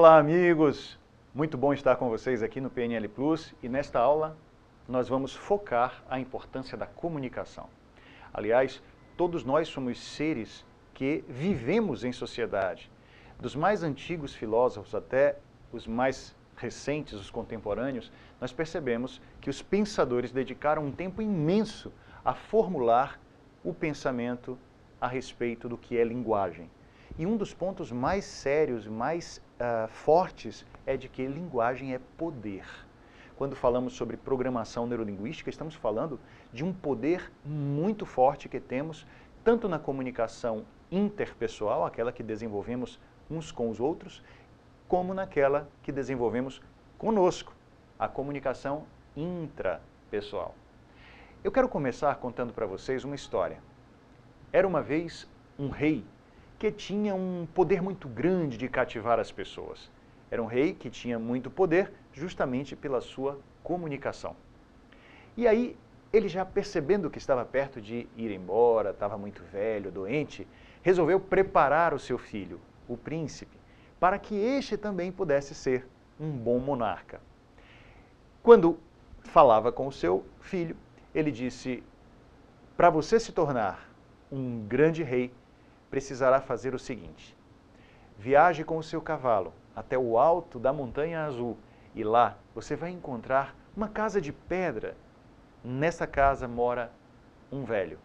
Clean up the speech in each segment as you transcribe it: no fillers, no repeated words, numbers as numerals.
Olá, amigos! Muito bom estar com vocês aqui no PNL Plus e nesta aula nós vamos focar a importância da comunicação. Aliás, todos nós somos seres que vivemos em sociedade. Dos mais antigos filósofos até os mais recentes, os contemporâneos, nós percebemos que os pensadores dedicaram um tempo imenso a formular o pensamento a respeito do que é linguagem. E um dos pontos mais sérios, mais fortes, é de que linguagem é poder. Quando falamos sobre programação neurolinguística, estamos falando de um poder muito forte que temos, tanto na comunicação interpessoal, aquela que desenvolvemos uns com os outros, como naquela que desenvolvemos conosco, a comunicação intrapessoal. Eu quero começar contando para vocês uma história. Era uma vez um rei que tinha um poder muito grande de cativar as pessoas. Era um rei que tinha muito poder justamente pela sua comunicação. E aí, ele já percebendo que estava perto de ir embora, estava muito velho, doente, resolveu preparar o seu filho, o príncipe, para que este também pudesse ser um bom monarca. Quando falava com o seu filho, ele disse: para você se tornar um grande rei, precisará fazer o seguinte: viaje com o seu cavalo até o alto da Montanha Azul e lá você vai encontrar uma casa de pedra. Nessa casa mora um velho,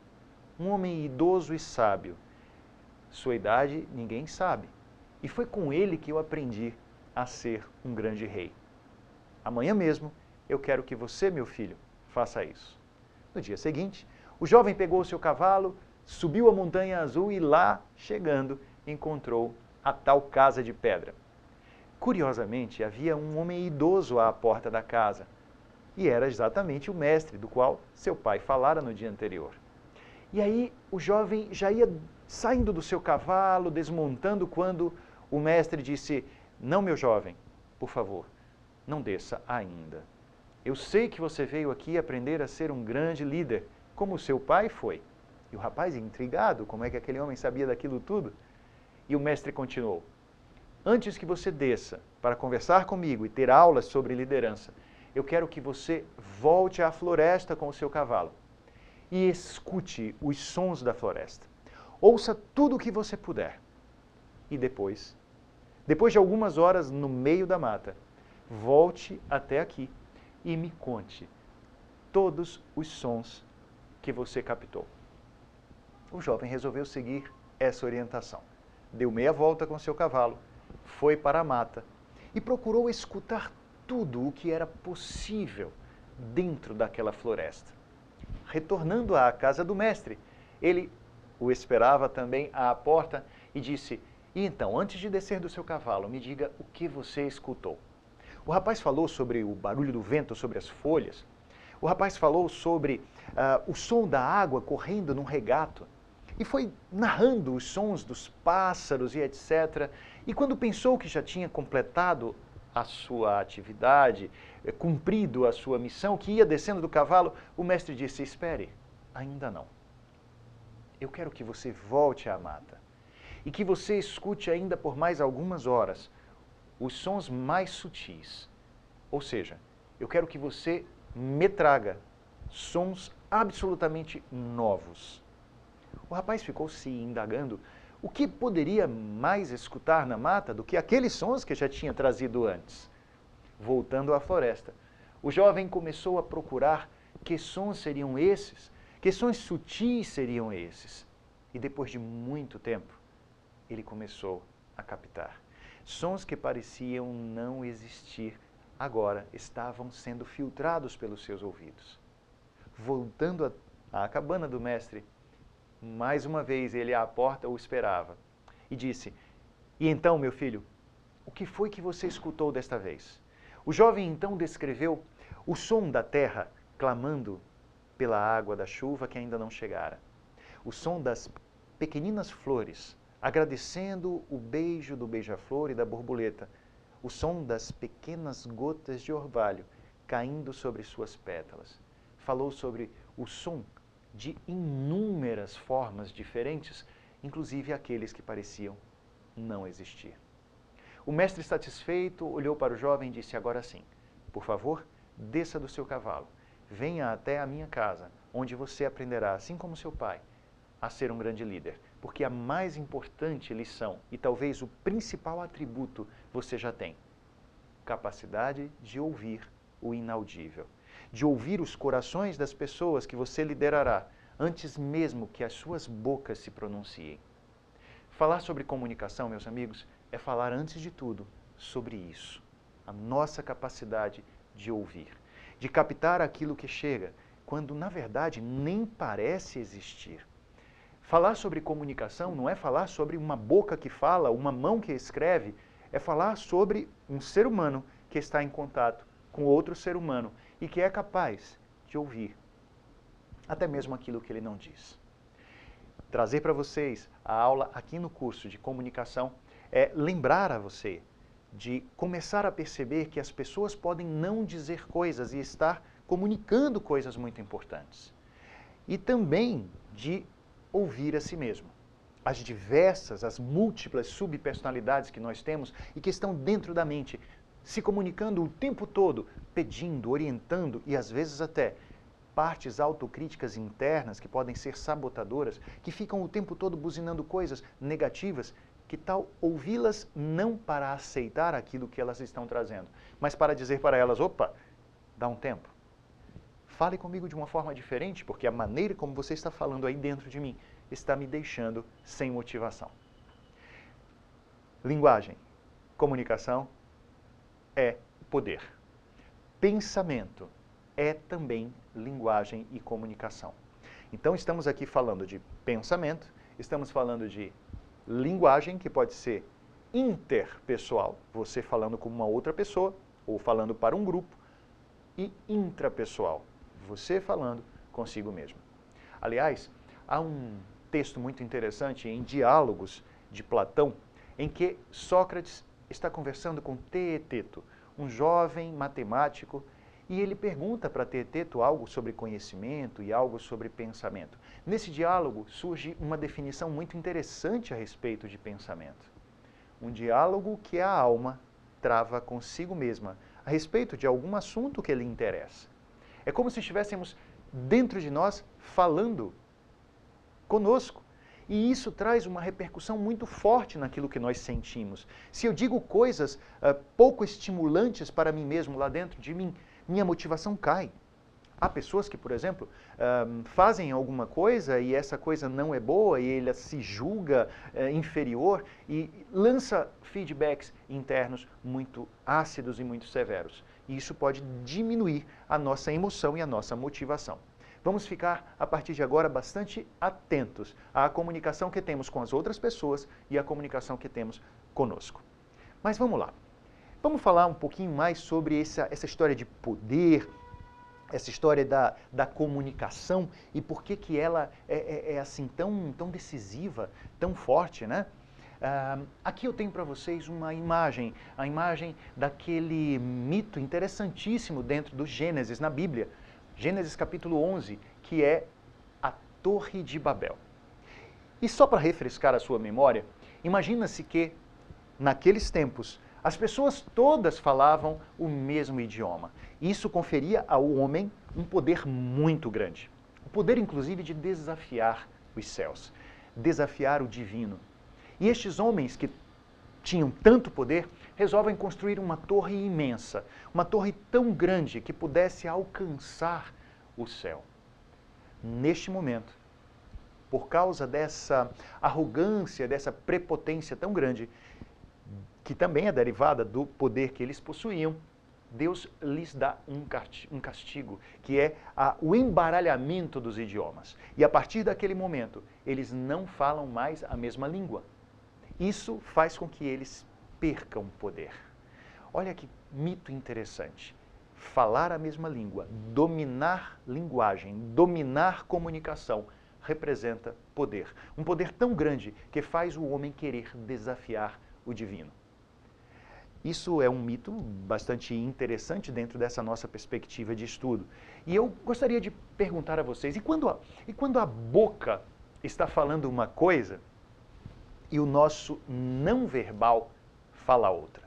um homem idoso e sábio. Sua idade ninguém sabe. E foi com ele que eu aprendi a ser um grande rei. Amanhã mesmo eu quero que você, meu filho, faça isso. No dia seguinte, o jovem pegou o seu cavalo, subiu a Montanha Azul e lá, chegando, encontrou a tal casa de pedra. Curiosamente, havia um homem idoso à porta da casa, e era exatamente o mestre do qual seu pai falara no dia anterior. E aí o jovem já ia saindo do seu cavalo, desmontando, quando o mestre disse: não, meu jovem, por favor, não desça ainda. Eu sei que você veio aqui aprender a ser um grande líder, como seu pai foi. E o rapaz, intrigado, como é que aquele homem sabia daquilo tudo? E o mestre continuou: antes que você desça para conversar comigo e ter aulas sobre liderança, eu quero que você volte à floresta com o seu cavalo e escute os sons da floresta. Ouça tudo o que você puder. E depois de algumas horas no meio da mata, volte até aqui e me conte todos os sons que você captou. O jovem resolveu seguir essa orientação. Deu meia volta com seu cavalo, foi para a mata e procurou escutar tudo o que era possível dentro daquela floresta. Retornando à casa do mestre, ele o esperava também à porta e disse: e então, antes de descer do seu cavalo, me diga o que você escutou. O rapaz falou sobre o barulho do vento sobre as folhas. O rapaz falou sobre o som da água correndo num regato. E foi narrando os sons dos pássaros e etc. E quando pensou que já tinha completado a sua atividade, cumprido a sua missão, que ia descendo do cavalo, o mestre disse: espere, ainda não. Eu quero que você volte à mata e que você escute ainda por mais algumas horas os sons mais sutis. Ou seja, eu quero que você me traga sons absolutamente novos. O rapaz ficou se indagando o que poderia mais escutar na mata do que aqueles sons que já tinha trazido antes. Voltando à floresta, o jovem começou a procurar que sons seriam esses, que sons sutis seriam esses. E depois de muito tempo, ele começou a captar. Sons que pareciam não existir, agora estavam sendo filtrados pelos seus ouvidos. Voltando à cabana do mestre, mais uma vez ele à porta o esperava e disse: e então, meu filho, o que foi que você escutou desta vez? O jovem então descreveu o som da terra clamando pela água da chuva que ainda não chegara. O som das pequeninas flores agradecendo o beijo do beija-flor e da borboleta. O som das pequenas gotas de orvalho caindo sobre suas pétalas. Falou sobre o som de inúmeras formas diferentes, inclusive aqueles que pareciam não existir. O mestre satisfeito olhou para o jovem e disse, agora sim, por favor, desça do seu cavalo, venha até a minha casa, onde você aprenderá, assim como seu pai, a ser um grande líder. Porque a mais importante lição, e talvez o principal atributo, você já tem. Capacidade de ouvir o inaudível. De ouvir os corações das pessoas que você liderará, antes mesmo que as suas bocas se pronunciem. Falar sobre comunicação, meus amigos, é falar antes de tudo sobre isso. A nossa capacidade de ouvir. De captar aquilo que chega, quando na verdade nem parece existir. Falar sobre comunicação não é falar sobre uma boca que fala, uma mão que escreve, é falar sobre um ser humano que está em contato com outro ser humano e que é capaz de ouvir até mesmo aquilo que ele não diz. Trazer para vocês a aula aqui no curso de comunicação é lembrar a você de começar a perceber que as pessoas podem não dizer coisas e estar comunicando coisas muito importantes. E também de ouvir a si mesmo. As diversas, as múltiplas subpersonalidades que nós temos e que estão dentro da mente, se comunicando o tempo todo, pedindo, orientando e às vezes até partes autocríticas internas que podem ser sabotadoras, que ficam o tempo todo buzinando coisas negativas. Que tal ouvi-las não para aceitar aquilo que elas estão trazendo, mas para dizer para elas, opa, dá um tempo. Fale comigo de uma forma diferente, porque a maneira como você está falando aí dentro de mim está me deixando sem motivação. Linguagem, comunicação é poder. Pensamento é também linguagem e comunicação. Então estamos aqui falando de pensamento, estamos falando de linguagem, que pode ser interpessoal, você falando com uma outra pessoa, ou falando para um grupo, e intrapessoal, você falando consigo mesmo. Aliás, há um texto muito interessante em Diálogos de Platão, em que Sócrates está conversando com Teeteto, um jovem matemático, e ele pergunta para Teeteto algo sobre conhecimento e algo sobre pensamento. Nesse diálogo surge uma definição muito interessante a respeito de pensamento. Um diálogo que a alma trava consigo mesma a respeito de algum assunto que lhe interessa. É como se estivéssemos dentro de nós falando conosco. E isso traz uma repercussão muito forte naquilo que nós sentimos. Se eu digo coisas pouco estimulantes para mim mesmo lá dentro de mim, minha motivação cai. Há pessoas que, por exemplo, fazem alguma coisa e essa coisa não é boa e ele se julga inferior e lança feedbacks internos muito ácidos e muito severos. E isso pode diminuir a nossa emoção e a nossa motivação. Vamos ficar, a partir de agora, bastante atentos à comunicação que temos com as outras pessoas e à comunicação que temos conosco. Mas vamos lá. Vamos falar um pouquinho mais sobre essa história de poder, essa história da comunicação e por que ela é assim tão decisiva, tão forte, né? Aqui eu tenho para vocês uma imagem, a imagem daquele mito interessantíssimo dentro do Gênesis, na Bíblia. Gênesis capítulo 11, que é a Torre de Babel. E só para refrescar a sua memória, imagina-se que, naqueles tempos, as pessoas todas falavam o mesmo idioma. Isso conferia ao homem um poder muito grande. O poder, inclusive, de desafiar os céus, desafiar o divino. E estes homens que tinham tanto poder, resolvem construir uma torre imensa, uma torre tão grande que pudesse alcançar o céu. Neste momento, por causa dessa arrogância, dessa prepotência tão grande, que também é derivada do poder que eles possuíam, Deus lhes dá um castigo, que é o embaralhamento dos idiomas. E a partir daquele momento, eles não falam mais a mesma língua. Isso faz com que eles percam poder. Olha que mito interessante. Falar a mesma língua, dominar linguagem, dominar comunicação, representa poder. Um poder tão grande que faz o homem querer desafiar o divino. Isso é um mito bastante interessante dentro dessa nossa perspectiva de estudo. E eu gostaria de perguntar a vocês, e quando a boca está falando uma coisa e o nosso não verbal fala outra.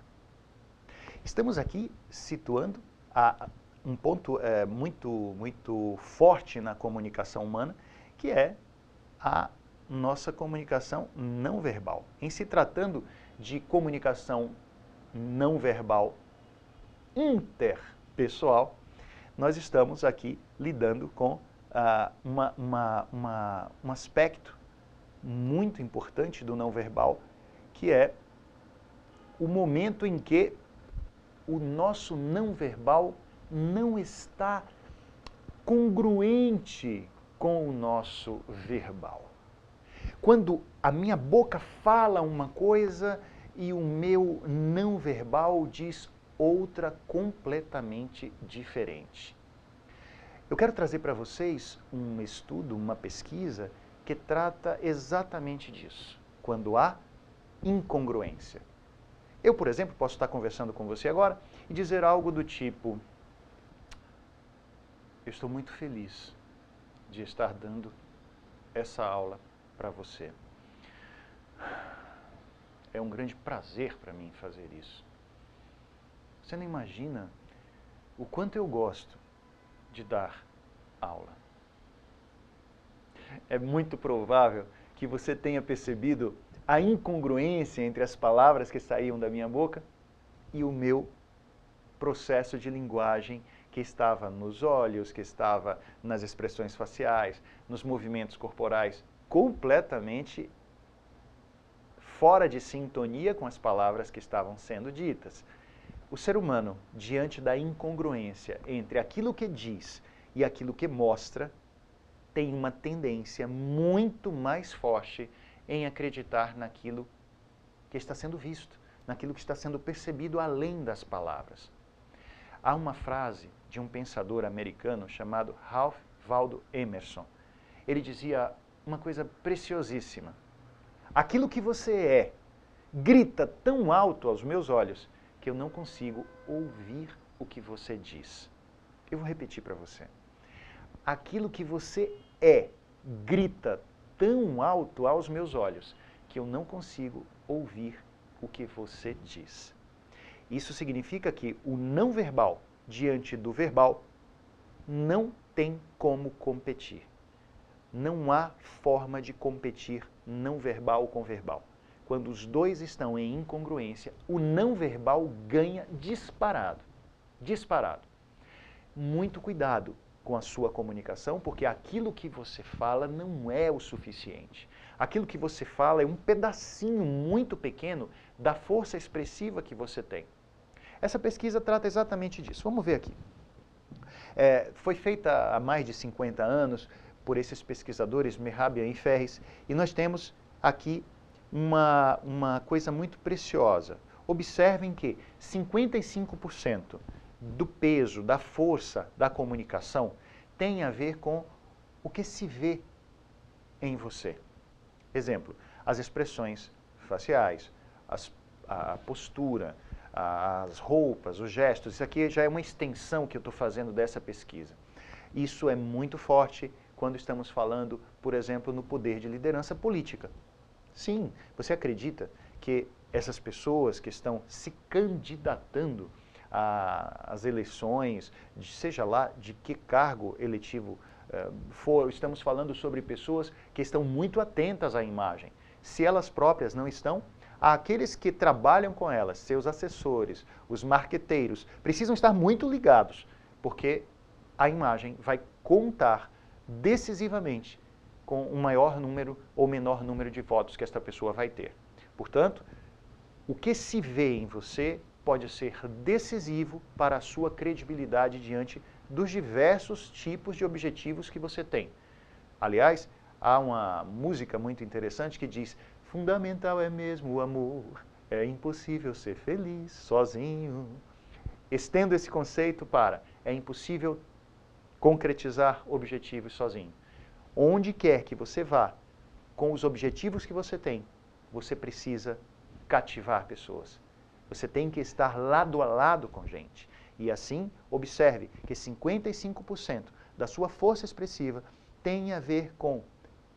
Estamos aqui situando um ponto muito forte na comunicação humana, que é a nossa comunicação não verbal. Em se tratando de comunicação não verbal interpessoal, nós estamos aqui lidando com um aspecto muito importante do não verbal, que é o momento em que o nosso não verbal não está congruente com o nosso verbal. Quando a minha boca fala uma coisa e o meu não verbal diz outra completamente diferente. Eu quero trazer para vocês um estudo, uma pesquisa que trata exatamente disso, quando há incongruência. Eu, por exemplo, posso estar conversando com você agora e dizer algo do tipo: eu estou muito feliz de estar dando essa aula para você. É um grande prazer para mim fazer isso. Você não imagina o quanto eu gosto de dar aula. É muito provável que você tenha percebido a incongruência entre as palavras que saíam da minha boca e o meu processo de linguagem que estava nos olhos, que estava nas expressões faciais, nos movimentos corporais, completamente fora de sintonia com as palavras que estavam sendo ditas. O ser humano, diante da incongruência entre aquilo que diz e aquilo que mostra, tem uma tendência muito mais forte em acreditar naquilo que está sendo visto, naquilo que está sendo percebido além das palavras. Há uma frase de um pensador americano chamado Ralph Waldo Emerson. Ele dizia uma coisa preciosíssima: aquilo que você é grita tão alto aos meus olhos que eu não consigo ouvir o que você diz. Eu vou repetir para você. Aquilo que você é grita tão alto aos meus olhos que eu não consigo ouvir o que você diz. Isso significa que o não verbal diante do verbal não tem como competir. Não há forma de competir não verbal com verbal. Quando os dois estão em incongruência, o não verbal ganha disparado. Disparado. Muito cuidado com a sua comunicação, porque aquilo que você fala não é o suficiente. Aquilo que você fala é um pedacinho muito pequeno da força expressiva que você tem. Essa pesquisa trata exatamente disso. Vamos ver aqui. Foi feita há mais de 50 anos por esses pesquisadores, Mehrabian e Ferris, e nós temos aqui uma coisa muito preciosa. Observem que 55% do peso, da força da comunicação tem a ver com o que se vê em você. Exemplo, as expressões faciais, a postura, as roupas, os gestos. Isso aqui já é uma extensão que eu estou fazendo dessa pesquisa. Isso é muito forte quando estamos falando, por exemplo, no poder de liderança política. Sim, você acredita que essas pessoas que estão se candidatando às eleições, seja lá de que cargo eletivo for, estamos falando sobre pessoas que estão muito atentas à imagem. Se elas próprias não estão, aqueles que trabalham com elas, seus assessores, os marqueteiros, precisam estar muito ligados, porque a imagem vai contar decisivamente com um maior número ou menor número de votos que esta pessoa vai ter. Portanto, o que se vê em você pode ser decisivo para a sua credibilidade diante dos diversos tipos de objetivos que você tem. Aliás, há uma música muito interessante que diz: fundamental é mesmo o amor, é impossível ser feliz sozinho. Estendo esse conceito para: é impossível concretizar objetivos sozinho. Onde quer que você vá, com os objetivos que você tem, você precisa cativar pessoas. Você tem que estar lado a lado com gente. E assim, observe que 55% da sua força expressiva tem a ver com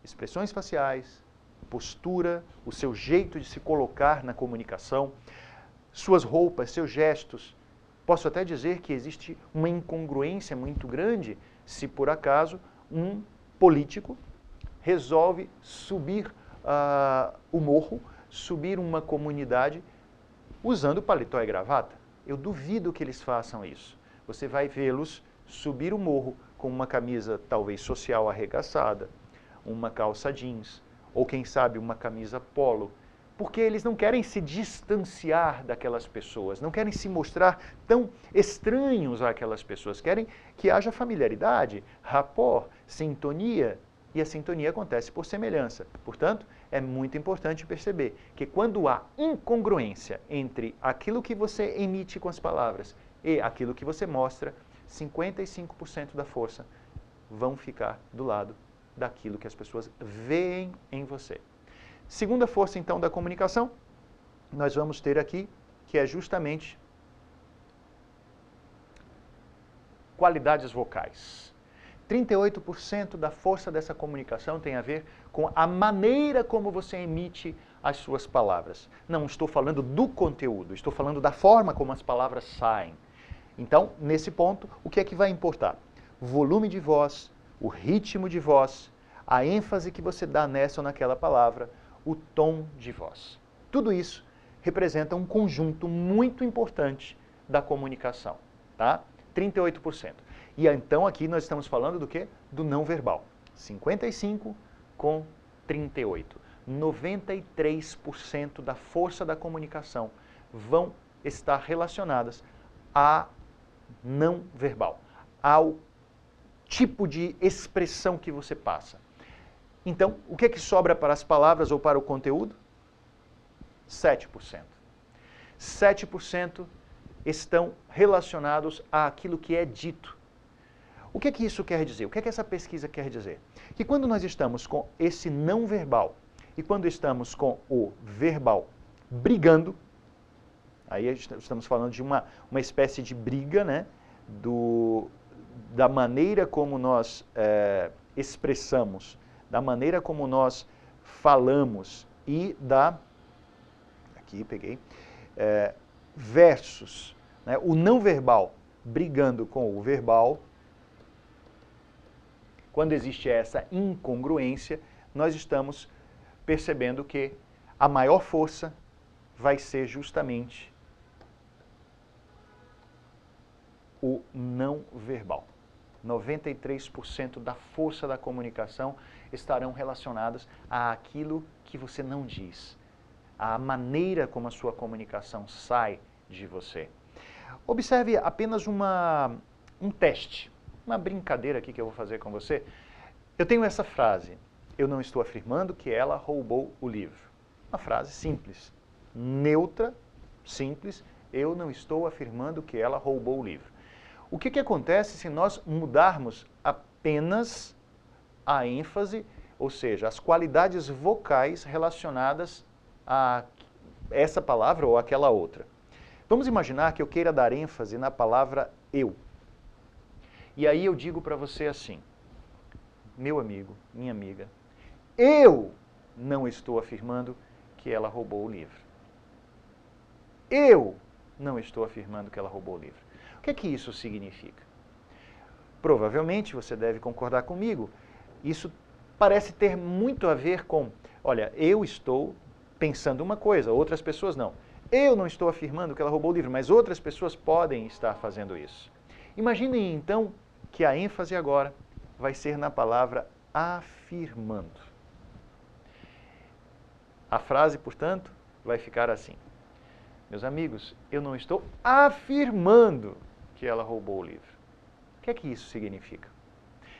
expressões faciais, postura, o seu jeito de se colocar na comunicação, suas roupas, seus gestos. Posso até dizer que existe uma incongruência muito grande se, por acaso, um político resolve subir o morro, subir uma comunidade usando paletó e gravata. Eu duvido que eles façam isso. Você vai vê-los subir o morro com uma camisa talvez social arregaçada, uma calça jeans, ou quem sabe uma camisa polo, porque eles não querem se distanciar daquelas pessoas, não querem se mostrar tão estranhos àquelas pessoas, querem que haja familiaridade, rapport, sintonia, e a sintonia acontece por semelhança. Portanto, é muito importante perceber que quando há incongruência entre aquilo que você emite com as palavras e aquilo que você mostra, 55% da força vão ficar do lado daquilo que as pessoas veem em você. Segunda força, então, da comunicação, nós vamos ter aqui, que é justamente qualidades vocais. 38% da força dessa comunicação tem a ver com a maneira como você emite as suas palavras. Não estou falando do conteúdo, estou falando da forma como as palavras saem. Então, nesse ponto, o que é que vai importar? O volume de voz, o ritmo de voz, a ênfase que você dá nessa ou naquela palavra, o tom de voz. Tudo isso representa um conjunto muito importante da comunicação, tá? 38%. E então aqui nós estamos falando do quê? Do não verbal. 55 com 38. 93% da força da comunicação vão estar relacionadas a não verbal, ao tipo de expressão que você passa. Então, o que é que sobra para as palavras ou para o conteúdo? 7%. 7% estão relacionados àquilo que é dito. O que é que isso quer dizer? O que é que essa pesquisa quer dizer? Que quando nós estamos com esse não verbal e quando estamos com o verbal brigando, aí estamos falando de uma espécie de briga, né? Da maneira como nós expressamos, da maneira como nós falamos e aqui peguei, versus, né? O não verbal brigando com o verbal. Quando existe essa incongruência, nós estamos percebendo que a maior força vai ser justamente o não verbal. 93% da força da comunicação estarão relacionadas àquilo que você não diz, à maneira como a sua comunicação sai de você. Observe apenas um teste, uma brincadeira aqui que eu vou fazer com você. Eu tenho essa frase: eu não estou afirmando que ela roubou o livro. Uma frase simples, neutra, simples. Eu não estou afirmando que ela roubou o livro. O que acontece se nós mudarmos apenas a ênfase, ou seja, as qualidades vocais relacionadas a essa palavra ou aquela outra? Vamos imaginar que eu queira dar ênfase na palavra eu. E aí eu digo para você assim: meu amigo, minha amiga, eu não estou afirmando que ela roubou o livro. Eu não estou afirmando que ela roubou o livro. O que é que isso significa? Provavelmente você deve concordar comigo. Isso parece ter muito a ver com, olha, eu estou pensando uma coisa, outras pessoas não. Eu não estou afirmando que ela roubou o livro, mas outras pessoas podem estar fazendo isso. Imaginem então que a ênfase agora vai ser na palavra afirmando. A frase, portanto, vai ficar assim: meus amigos, eu não estou afirmando que ela roubou o livro. O que é que isso significa?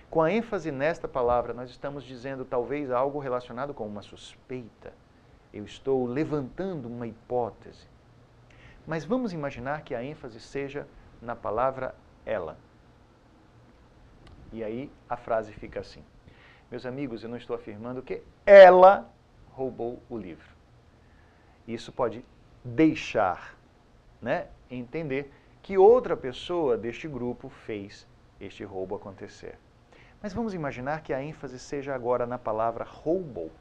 Com a ênfase nesta palavra, nós estamos dizendo talvez algo relacionado com uma suspeita. Eu estou levantando uma hipótese. Mas vamos imaginar que a ênfase seja na palavra ela. E aí a frase fica assim: meus amigos, eu não estou afirmando que ela roubou o livro. Isso pode deixar, né, entender que outra pessoa deste grupo fez este roubo acontecer. Mas vamos imaginar que a ênfase seja agora na palavra roubou.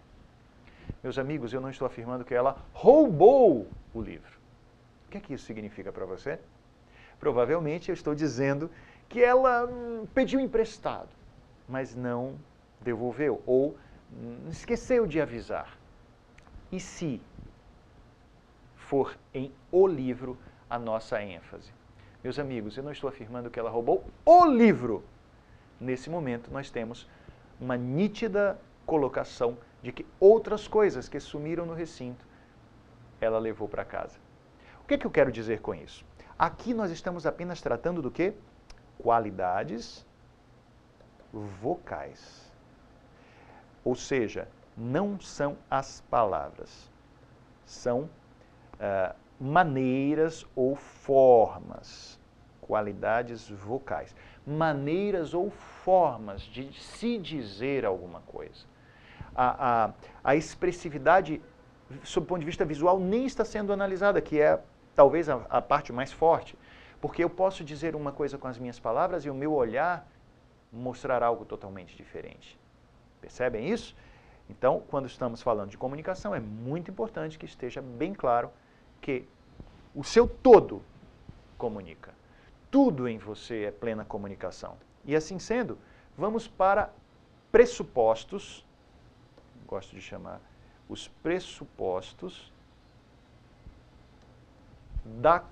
Meus amigos, eu não estou afirmando que ela roubou o livro. que é que isso significa para você? Provavelmente eu estou dizendo que ela pediu emprestado, mas não devolveu, ou esqueceu de avisar. E se for em o livro a nossa ênfase? Meus amigos, eu não estou afirmando que ela roubou o livro. Nesse momento nós temos uma nítida colocação de que outras coisas que sumiram no recinto, ela levou para casa. O que é que eu quero dizer com isso? Aqui nós estamos apenas tratando do quê? Qualidades vocais. Ou seja, não são as palavras, são maneiras ou formas, qualidades vocais, maneiras ou formas de se dizer alguma coisa. A expressividade, sob o ponto de vista visual, nem está sendo analisada, que é talvez a parte mais forte, porque eu posso dizer uma coisa com as minhas palavras e o meu olhar mostrar algo totalmente diferente. Percebem isso? Então, quando estamos falando de comunicação, é muito importante que esteja bem claro que o seu todo comunica. Tudo em você é plena comunicação. E assim sendo, vamos para pressupostos, gosto de chamar os pressupostos da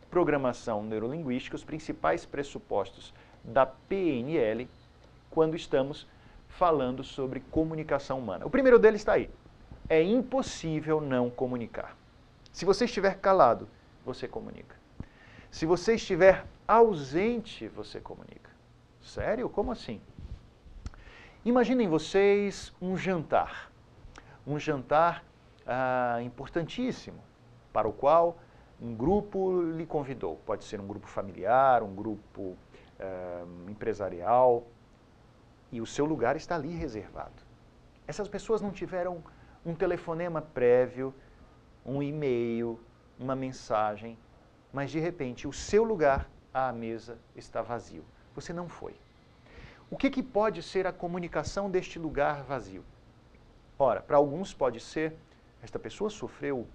programação neurolinguística, os principais pressupostos da PNL, quando estamos falando sobre comunicação humana. O primeiro deles está aí. É impossível não comunicar. Se você estiver calado, você comunica. Se você estiver ausente, você comunica. Sério? Como assim? Imaginem vocês um jantar. Um jantar importantíssimo, para o qual um grupo lhe convidou. Pode ser um grupo familiar, um grupo empresarial, e o seu lugar está ali reservado. Essas pessoas não tiveram um telefonema prévio, um e-mail, uma mensagem, mas de repente o seu lugar à mesa está vazio. Você não foi. O que pode ser a comunicação deste lugar vazio? Ora, para alguns pode ser, esta pessoa sofreu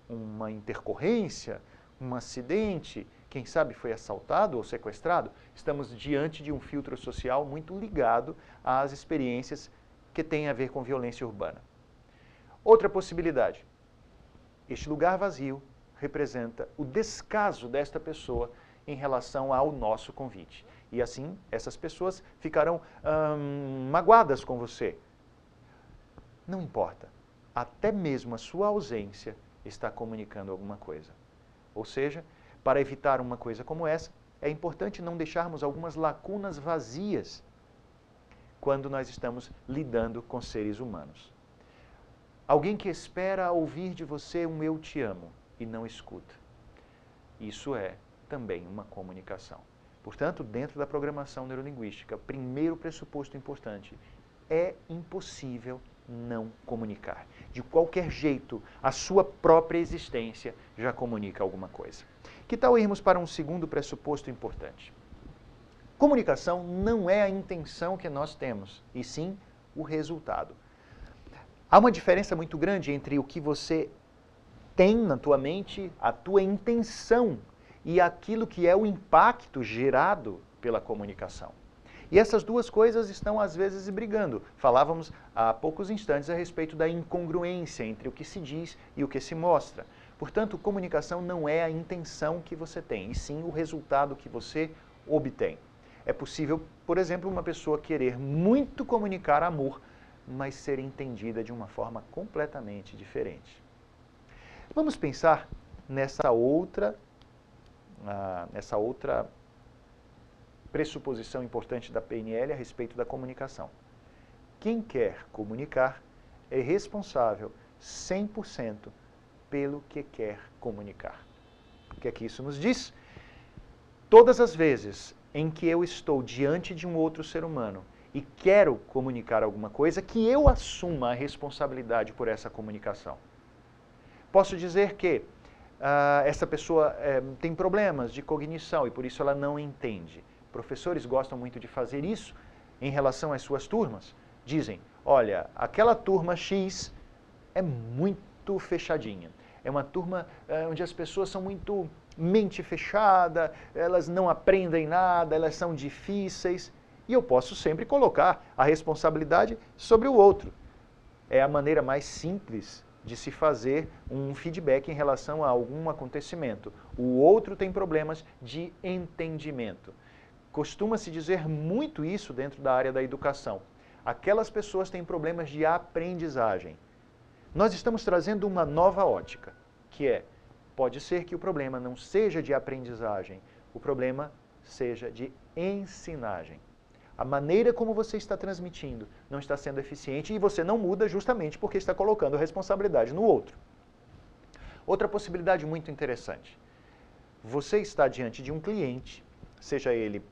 uma intercorrência, um acidente, quem sabe foi assaltado ou sequestrado. Estamos diante de um filtro social muito ligado às experiências que têm a ver com violência urbana. Outra possibilidade, este lugar vazio representa o descaso desta pessoa em relação ao nosso convite. E assim, essas pessoas ficarão magoadas com você. Não importa, até mesmo a sua ausência está comunicando alguma coisa. Ou seja, para evitar uma coisa como essa, é importante não deixarmos algumas lacunas vazias quando nós estamos lidando com seres humanos. Alguém que espera ouvir de você um eu te amo e não escuta. Isso é também uma comunicação. Portanto, dentro da programação neurolinguística, o primeiro pressuposto importante é impossível não comunicar. De qualquer jeito, a sua própria existência já comunica alguma coisa. Que tal irmos para um segundo pressuposto importante? Comunicação não é a intenção que nós temos, e sim o resultado. Há uma diferença muito grande entre o que você tem na tua mente, a tua intenção, e aquilo que é o impacto gerado pela comunicação. E essas duas coisas estão, às vezes, brigando. Falávamos há poucos instantes a respeito da incongruência entre o que se diz e o que se mostra. Portanto, comunicação não é a intenção que você tem, e sim o resultado que você obtém. É possível, por exemplo, uma pessoa querer muito comunicar amor, mas ser entendida de uma forma completamente diferente. Vamos pensar nessa outra pressuposição importante da PNL a respeito da comunicação. Quem quer comunicar é responsável 100% pelo que quer comunicar. O que é que isso nos diz? Todas as vezes em que eu estou diante de um outro ser humano e quero comunicar alguma coisa, que eu assuma a responsabilidade por essa comunicação. Posso dizer que essa pessoa tem problemas de cognição e por isso ela não entende. Professores gostam muito de fazer isso em relação às suas turmas. Dizem, olha, aquela turma X é muito fechadinha. é uma turma onde as pessoas são muito mente fechada, elas não aprendem nada, elas são difíceis. E eu posso sempre colocar a responsabilidade sobre o outro. É a maneira mais simples de se fazer um feedback em relação a algum acontecimento. O outro tem problemas de entendimento. Costuma-se dizer muito isso dentro da área da educação. Aquelas pessoas têm problemas de aprendizagem. Nós estamos trazendo uma nova ótica, que é, pode ser que o problema não seja de aprendizagem, o problema seja de ensinagem. A maneira como você está transmitindo não está sendo eficiente e você não muda justamente porque está colocando a responsabilidade no outro. Outra possibilidade muito interessante. Você está diante de um cliente, seja ele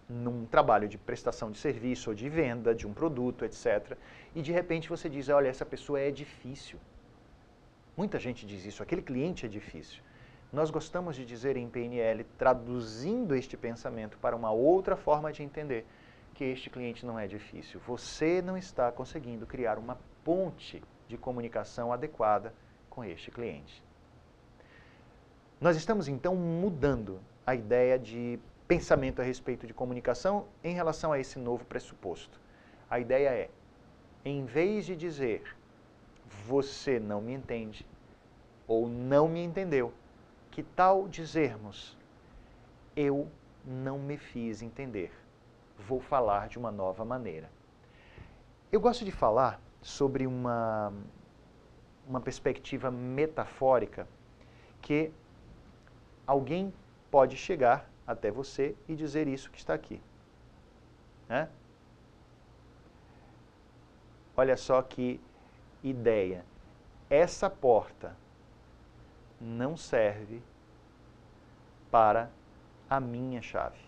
num trabalho de prestação de serviço ou de venda de um produto, etc. E de repente você diz, olha, essa pessoa é difícil. Muita gente diz isso, aquele cliente é difícil. Nós gostamos de dizer em PNL, traduzindo este pensamento para uma outra forma de entender, que este cliente não é difícil. Você não está conseguindo criar uma ponte de comunicação adequada com este cliente. Nós estamos então mudando a ideia de pensamento a respeito de comunicação em relação a esse novo pressuposto. A ideia é, em vez de dizer, você não me entende ou não me entendeu, que tal dizermos, eu não me fiz entender. Vou falar de uma nova maneira. Eu gosto de falar sobre uma perspectiva metafórica que alguém pode chegar até você e dizer isso que está aqui. Né? Olha só que ideia. Essa porta não serve para a minha chave.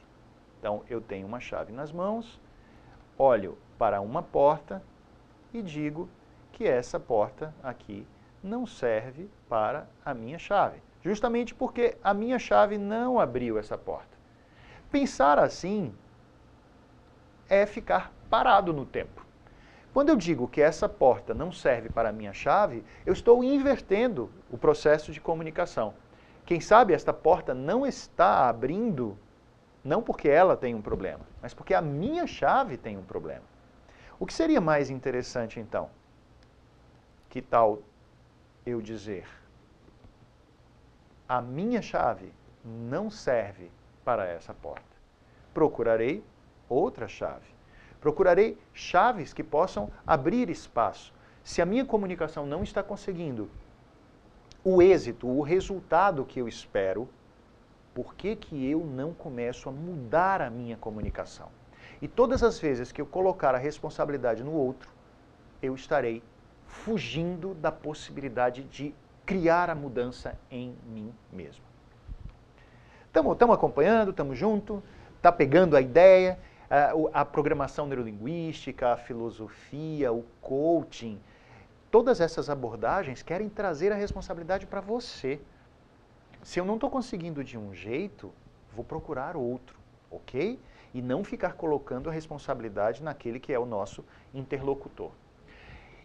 Então, eu tenho uma chave nas mãos, olho para uma porta e digo que essa porta aqui não serve para a minha chave. Justamente porque a minha chave não abriu essa porta. Pensar assim é ficar parado no tempo. Quando eu digo que essa porta não serve para a minha chave, eu estou invertendo o processo de comunicação. Quem sabe esta porta não está abrindo não porque ela tem um problema, mas porque a minha chave tem um problema. O que seria mais interessante, então? Que tal eu dizer, a minha chave não serve para essa porta. Procurarei outra chave. Procurarei chaves que possam abrir espaço. Se a minha comunicação não está conseguindo o êxito, o resultado que eu espero, por que eu não começo a mudar a minha comunicação? E todas as vezes que eu colocar a responsabilidade no outro, eu estarei fugindo da possibilidade de criar a mudança em mim mesmo. Estamos acompanhando, estamos juntos, está pegando a ideia, a programação neurolinguística, a filosofia, o coaching, todas essas abordagens querem trazer a responsabilidade para você. Se eu não estou conseguindo de um jeito, vou procurar outro, ok? E não ficar colocando a responsabilidade naquele que é o nosso interlocutor.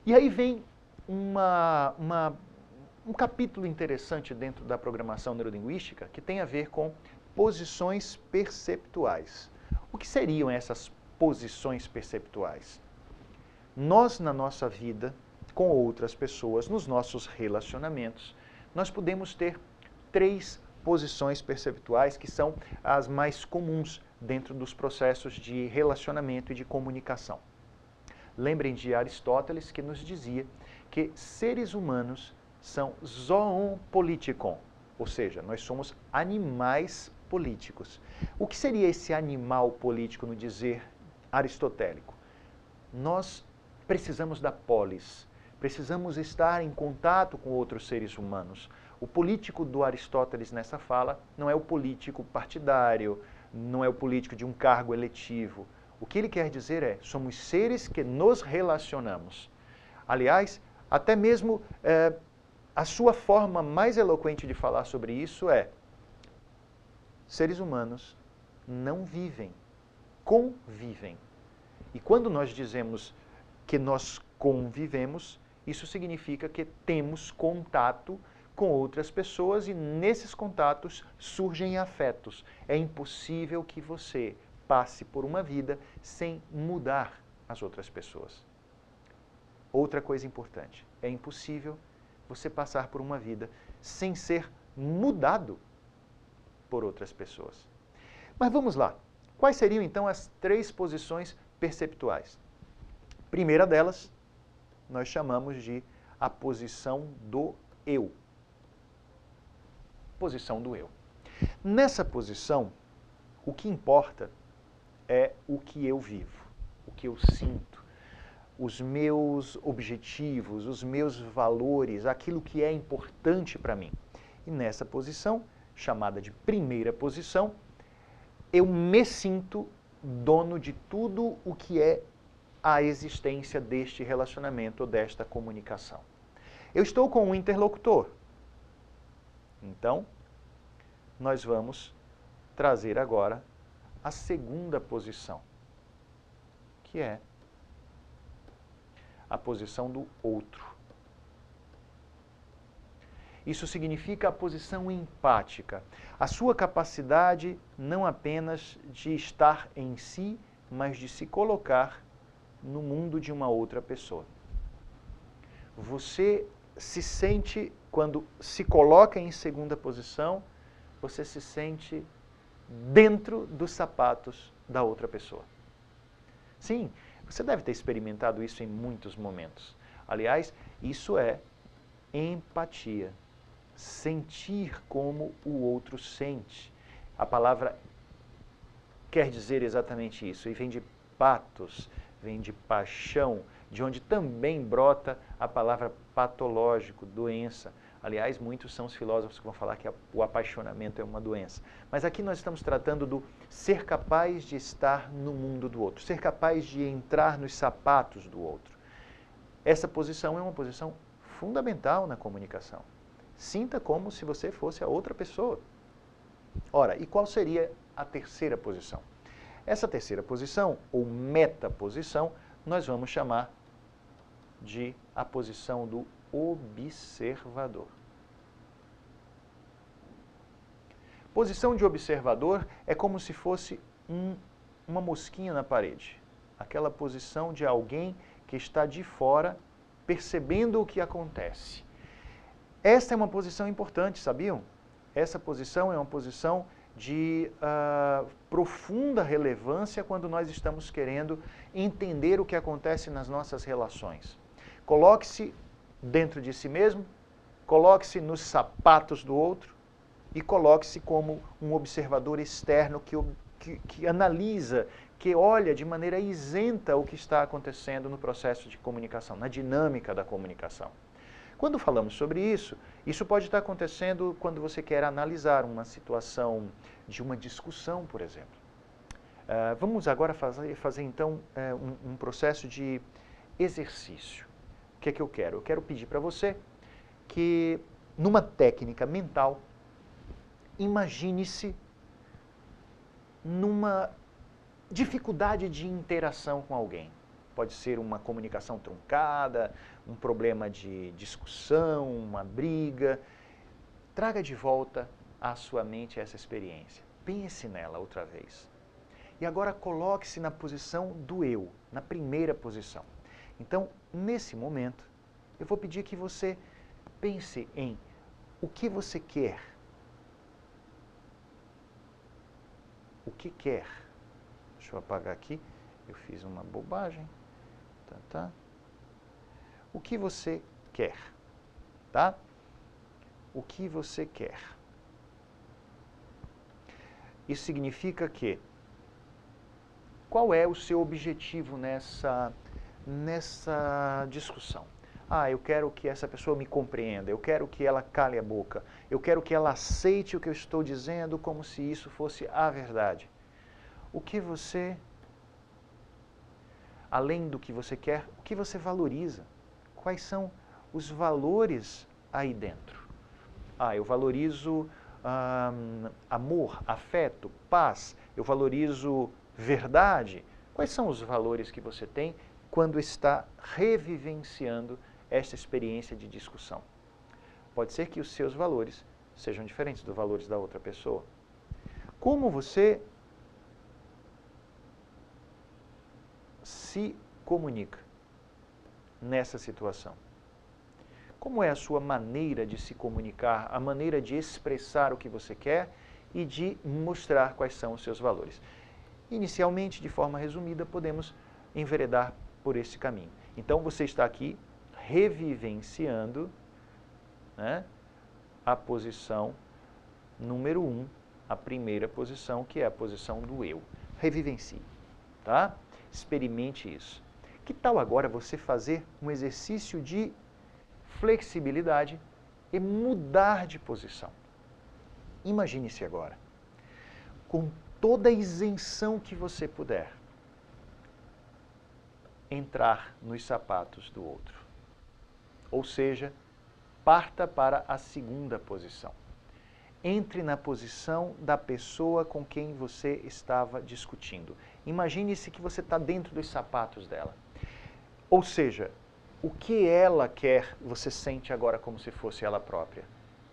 E aí vem um capítulo interessante dentro da programação neurolinguística que tem a ver com posições perceptuais. O que seriam essas posições perceptuais? Nós, na nossa vida, com outras pessoas, nos nossos relacionamentos, nós podemos ter 3 posições perceptuais que são as mais comuns dentro dos processos de relacionamento e de comunicação. Lembrem de Aristóteles, que nos dizia que seres humanos são zoon politikon, ou seja, nós somos animais políticos. O que seria esse animal político no dizer aristotélico? Nós precisamos da polis, precisamos estar em contato com outros seres humanos. O político do Aristóteles nessa fala não é o político partidário, não é o político de um cargo eletivo. O que ele quer dizer é, somos seres que nos relacionamos. Aliás, até mesmo a sua forma mais eloquente de falar sobre isso é, seres humanos não vivem, convivem. E quando nós dizemos que nós convivemos, isso significa que temos contato com outras pessoas e nesses contatos surgem afetos. É impossível que você passe por uma vida sem mudar as outras pessoas. Outra coisa importante, é impossível você passar por uma vida sem ser mudado por outras pessoas. Mas vamos lá. Quais seriam então as 3 posições perceptuais? Primeira delas, nós chamamos de a posição do eu. Posição do eu. Nessa posição, o que importa é o que eu vivo, o que eu sinto, os meus objetivos, os meus valores, aquilo que é importante para mim. E nessa posição, chamada de primeira posição, eu me sinto dono de tudo o que é a existência deste relacionamento ou desta comunicação. Eu estou com um interlocutor. Então, nós vamos trazer agora a segunda posição, que é a posição do outro. Isso significa a posição empática, a sua capacidade não apenas de estar em si, mas de se colocar no mundo de uma outra pessoa. Você se sente, quando se coloca em segunda posição, você se sente dentro dos sapatos da outra pessoa. Sim, você deve ter experimentado isso em muitos momentos. Aliás, isso é empatia. Sentir como o outro sente. A palavra quer dizer exatamente isso. E vem de patos, vem de paixão, de onde também brota a palavra patológico, doença. Aliás, muitos são os filósofos que vão falar que o apaixonamento é uma doença. Mas aqui nós estamos tratando do ser capaz de estar no mundo do outro, ser capaz de entrar nos sapatos do outro. Essa posição é uma posição fundamental na comunicação. Sinta como se você fosse a outra pessoa. Ora, e qual seria a terceira posição? Essa terceira posição, ou metaposição, nós vamos chamar de a posição do observador. Posição de observador é como se fosse uma mosquinha na parede. Aquela posição de alguém que está de fora percebendo o que acontece. Esta é uma posição importante, sabiam? Essa posição é uma posição de profunda relevância quando nós estamos querendo entender o que acontece nas nossas relações. Coloque-se dentro de si mesmo, coloque-se nos sapatos do outro e coloque-se como um observador externo que analisa, que olha de maneira isenta o que está acontecendo no processo de comunicação, na dinâmica da comunicação. Quando falamos sobre isso, isso pode estar acontecendo quando você quer analisar uma situação de uma discussão, por exemplo. Vamos agora fazer então um processo de exercício. O que é que eu quero? Eu quero pedir para você que, numa técnica mental, imagine-se numa dificuldade de interação com alguém. Pode ser uma comunicação truncada, um problema de discussão, uma briga. Traga de volta à sua mente essa experiência. Pense nela outra vez. E agora coloque-se na posição do eu, na primeira posição. Então, nesse momento, eu vou pedir que você pense em o que você quer. O que quer? Deixa eu apagar aqui. Eu fiz uma bobagem. Tá? O que você quer? Tá? O que você quer? Isso significa que qual é o seu objetivo nessa discussão? Eu quero que essa pessoa me compreenda, eu quero que ela cale a boca, eu quero que ela aceite o que eu estou dizendo como se isso fosse a verdade. O que você, além do que você quer, o que você valoriza? Quais são os valores aí dentro? Eu valorizo amor, afeto, paz, eu valorizo verdade. Quais são os valores que você tem quando está revivenciando esta experiência de discussão? Pode ser que os seus valores sejam diferentes dos valores da outra pessoa. Como você se comunica nessa situação? Como é a sua maneira de se comunicar, a maneira de expressar o que você quer e de mostrar quais são os seus valores? Inicialmente, de forma resumida, podemos enveredar por esse caminho. Então, você está aqui revivenciando, né, a posição número 1, a primeira posição, que é a posição do eu. Revivencie, tá? Experimente isso. Que tal agora você fazer um exercício de flexibilidade e mudar de posição? Imagine-se agora, com toda a isenção que você puder, entrar nos sapatos do outro. Ou seja, parta para a segunda posição. Entre na posição da pessoa com quem você estava discutindo. Imagine-se que você está dentro dos sapatos dela. Ou seja, o que ela quer, você sente agora como se fosse ela própria.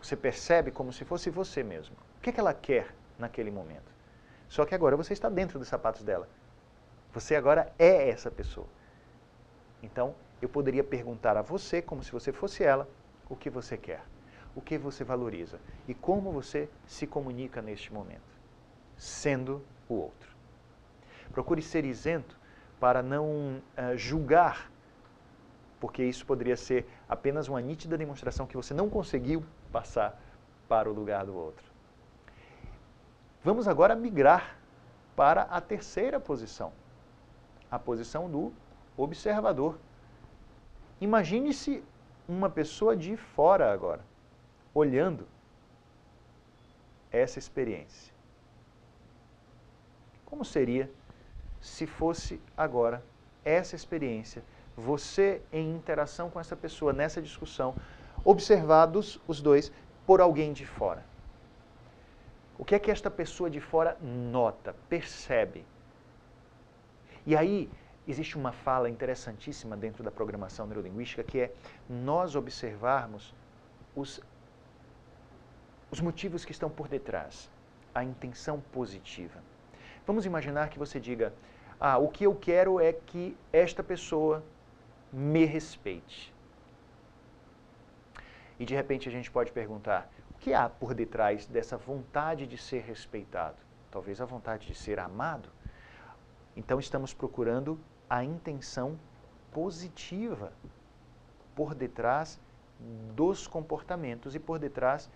Você percebe como se fosse você mesmo. O que ela quer naquele momento? Só que agora você está dentro dos sapatos dela. Você agora é essa pessoa. Então, eu poderia perguntar a você, como se você fosse ela, o que você quer, o que você valoriza e como você se comunica neste momento, sendo o outro. Procure ser isento para não julgar, porque isso poderia ser apenas uma nítida demonstração que você não conseguiu passar para o lugar do outro. Vamos agora migrar para a terceira posição, a posição do observador. Imagine-se uma pessoa de fora agora, olhando essa experiência. Como seria se fosse agora essa experiência, você em interação com essa pessoa, nessa discussão, observados os dois por alguém de fora? O que é que esta pessoa de fora nota, percebe? E aí, existe uma fala interessantíssima dentro da programação neurolinguística, que é nós observarmos os motivos que estão por detrás, a intenção positiva. Vamos imaginar que você diga, o que eu quero é que esta pessoa me respeite. E de repente a gente pode perguntar, o que há por detrás dessa vontade de ser respeitado? Talvez a vontade de ser amado? Então estamos procurando a intenção positiva por detrás dos comportamentos e por detrás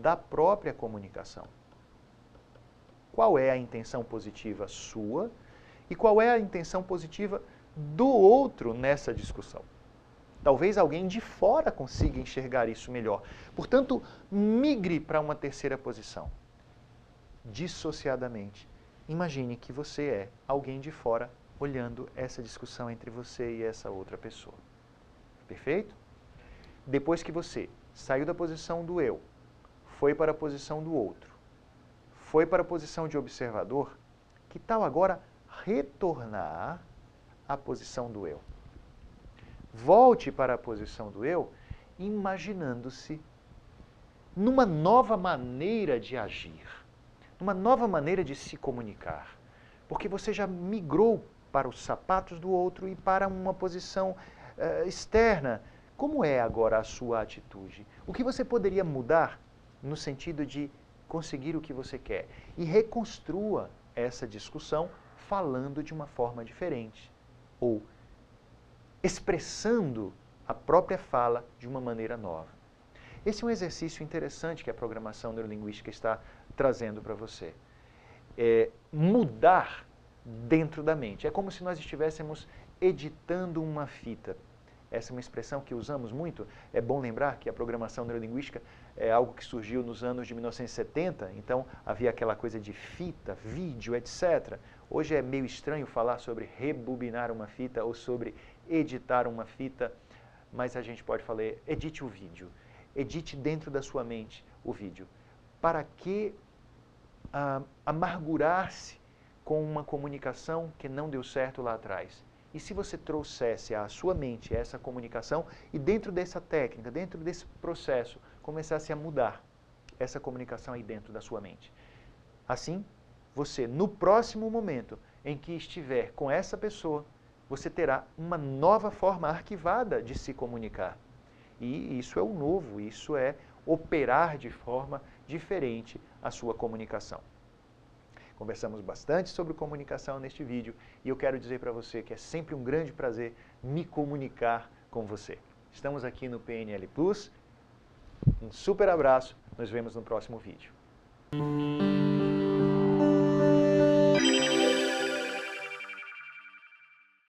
da própria comunicação. Qual é a intenção positiva sua e qual é a intenção positiva do outro nessa discussão? Talvez alguém de fora consiga enxergar isso melhor. Portanto, migre para uma terceira posição. Dissociadamente. Imagine que você é alguém de fora olhando essa discussão entre você e essa outra pessoa. Perfeito? Depois que você saiu da posição do eu, foi para a posição do outro, foi para a posição de observador, que tal agora retornar à posição do eu? Volte para a posição do eu, imaginando-se numa nova maneira de agir, numa nova maneira de se comunicar, porque você já migrou para os sapatos do outro e para uma posição externa. Como é agora a sua atitude? O que você poderia mudar no sentido de conseguir o que você quer? E reconstrua essa discussão falando de uma forma diferente, ou expressando a própria fala de uma maneira nova. Esse é um exercício interessante que a programação neurolinguística está trazendo para você. Mudar dentro da mente. É como se nós estivéssemos editando uma fita. Essa é uma expressão que usamos muito. É bom lembrar que a programação neurolinguística é algo que surgiu nos anos de 1970, então havia aquela coisa de fita, vídeo, etc. Hoje é meio estranho falar sobre rebobinar uma fita ou sobre editar uma fita, mas a gente pode falar, edite o vídeo, edite dentro da sua mente o vídeo. Para que amargurar-se com uma comunicação que não deu certo lá atrás? E se você trouxesse à sua mente essa comunicação e dentro dessa técnica, dentro desse processo, começasse a mudar essa comunicação aí dentro da sua mente. Assim, você, no próximo momento em que estiver com essa pessoa, você terá uma nova forma arquivada de se comunicar. E isso é o novo, isso é operar de forma diferente a sua comunicação. Conversamos bastante sobre comunicação neste vídeo e eu quero dizer para você que é sempre um grande prazer me comunicar com você. Estamos aqui no PNL Plus. Um super abraço, nos vemos no próximo vídeo.